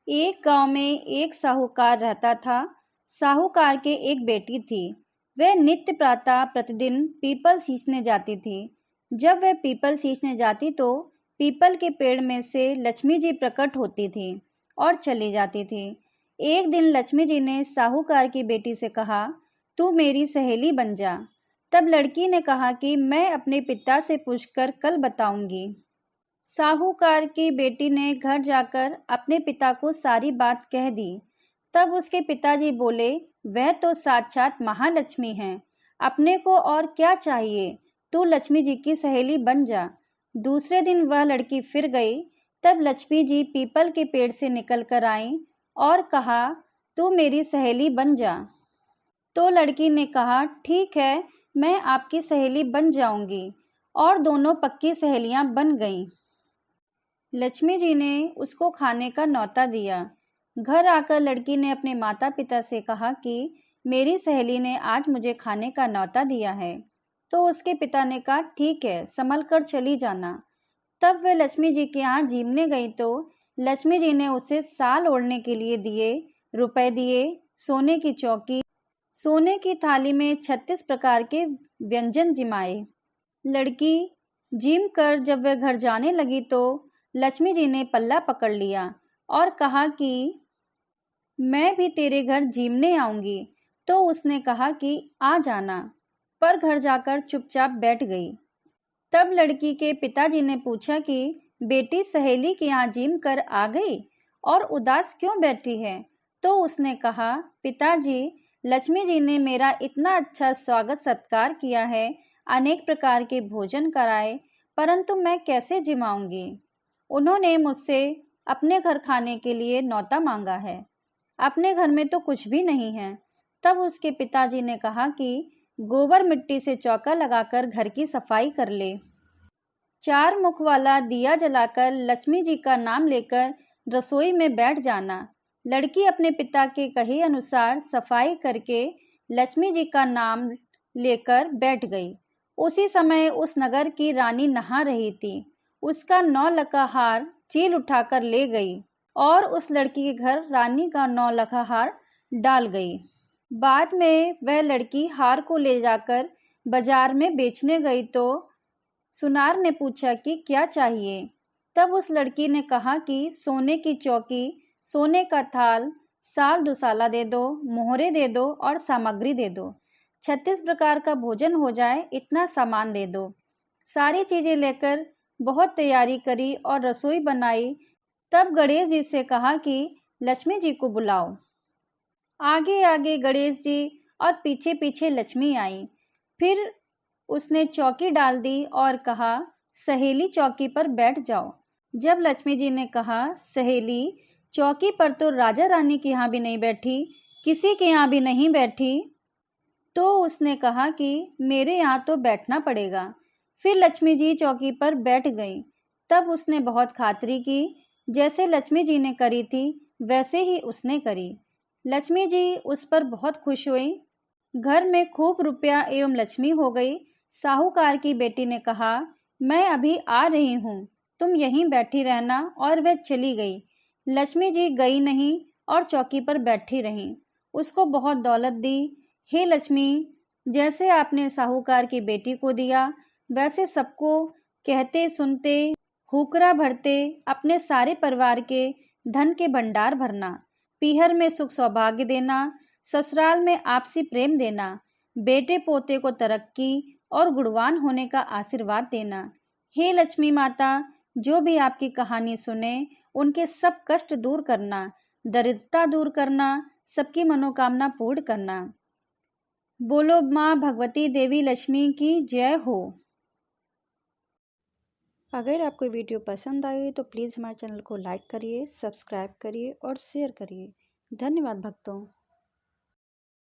एक गांव में एक साहूकार रहता था। साहूकार के एक बेटी थी। वह नित्य प्रातः प्रतिदिन पीपल सींचने जाती थी। जब वह पीपल सींचने जाती तो पीपल के पेड़ में से लक्ष्मी जी प्रकट होती थी और चली जाती थी। एक दिन लक्ष्मी जी ने साहूकार की बेटी से कहा, तू मेरी सहेली बन जा। तब लड़की ने कहा कि मैं अपने पिता से पूछकर कल बताऊंगी। साहूकार की बेटी ने घर जाकर अपने पिता को सारी बात कह दी। तब उसके पिताजी बोले, वह तो साक्षात महालक्ष्मी हैं। अपने को और क्या चाहिए, तू लक्ष्मी जी की सहेली बन जा। दूसरे दिन वह लड़की फिर गई। तब लक्ष्मी जी पीपल के पेड़ से निकल कर आई और कहा, तू मेरी सहेली बन जा। तो लड़की ने कहा, ठीक है, मैं आपकी सहेली बन जाऊंगी। और दोनों पक्की सहेलियां बन गईं। लक्ष्मी जी ने उसको खाने का न्योता दिया। घर आकर लड़की ने अपने माता पिता से कहा कि मेरी सहेली ने आज मुझे खाने का न्योता दिया है। तो उसके पिता ने कहा, ठीक है, संभल कर चली जाना। तब वह लक्ष्मी जी के यहाँ जीमने गई तो लक्ष्मी जी ने उसे साल ओढ़ने के लिए दिए, रुपए दिए, सोने की चौकी, सोने की थाली में 36 प्रकार के व्यंजन जिमाए। लड़की जिम कर जब वह घर जाने लगी तो लक्ष्मी जी ने पल्ला पकड़ लिया और कहा कि मैं भी तेरे घर जीमने आऊंगी। तो उसने कहा कि आ जाना, पर घर जाकर चुपचाप बैठ गई। तब लड़की के पिताजी ने पूछा कि बेटी सहेली के यहाँ जिम कर आ गई और उदास क्यों बैठी है। तो उसने कहा, पिताजी, लक्ष्मी जी ने मेरा इतना अच्छा स्वागत सत्कार किया है, अनेक प्रकार के भोजन कराए, परंतु मैं कैसे जिमाऊंगी। उन्होंने मुझसे अपने घर खाने के लिए न्योता मांगा है। अपने घर में तो कुछ भी नहीं है। तब उसके पिताजी ने कहा कि गोबर मिट्टी से चौका लगाकर घर की सफाई कर ले। 4 मुख वाला दिया जलाकर लक्ष्मी जी का नाम लेकर रसोई में बैठ जाना। लड़की अपने पिता के कहे अनुसार सफाई करके लक्ष्मी जी का नाम लेकर बैठ गई। उसी समय उस नगर की रानी नहा रही थी। उसका 9 लका हार चील उठाकर ले गई और उस लड़की के घर रानी का 9 लका हार डाल गई। बाद में वह लड़की हार को ले जाकर बाजार में बेचने गई तो सुनार ने पूछा कि क्या चाहिए। तब उस लड़की ने कहा कि सोने की चौकी, सोने का थाल, साल दुसाला दे दो, मोहरे दे दो और सामग्री दे दो। 36 प्रकार का भोजन हो जाए, इतना सामान दे दो। सारी चीजें लेकर बहुत तैयारी करी और रसोई बनाई। तब गणेश जी से कहा कि लक्ष्मी जी को बुलाओ। आगे आगे गणेश जी और पीछे पीछे लक्ष्मी आई। फिर उसने चौकी डाल दी और कहा, सहेली चौकी पर बैठ जाओ। जब लक्ष्मी जी ने कहा, सहेली चौकी पर तो राजा रानी के यहाँ भी नहीं बैठी, किसी के यहाँ भी नहीं बैठी, तो उसने कहा कि मेरे यहाँ तो बैठना पड़ेगा। फिर लक्ष्मी जी चौकी पर बैठ गई। तब उसने बहुत खातिरी की। जैसे लक्ष्मी जी ने करी थी वैसे ही उसने करी। लक्ष्मी जी उस पर बहुत खुश हुई। घर में खूब रुपया एवं लक्ष्मी हो गई। साहूकार की बेटी ने कहा, मैं अभी आ रही हूँ, तुम यहीं बैठी रहना। और वह चली गई। लक्ष्मी जी गई नहीं और चौकी पर बैठी रहीं। उसको बहुत दौलत दी। हे लक्ष्मी, जैसे आपने साहूकार की बेटी को दिया, वैसे सबको कहते सुनते हुकरा भरते अपने सारे परिवार के धन के भंडार भरना। पीहर में सुख सौभाग्य देना, ससुराल में आपसी प्रेम देना, बेटे पोते को तरक्की और गुणवान होने का आशीर्वाद देना। हे लक्ष्मी माता, जो भी आपकी कहानी सुने उनके सब कष्ट दूर करना, दरिद्रता दूर करना, सबकी मनोकामना पूर्ण करना। बोलो माँ भगवती देवी लक्ष्मी की जय हो। अगर आपको वीडियो पसंद आई तो प्लीज़ हमारे चैनल को लाइक करिए, सब्सक्राइब करिए और शेयर करिए। धन्यवाद भक्तों।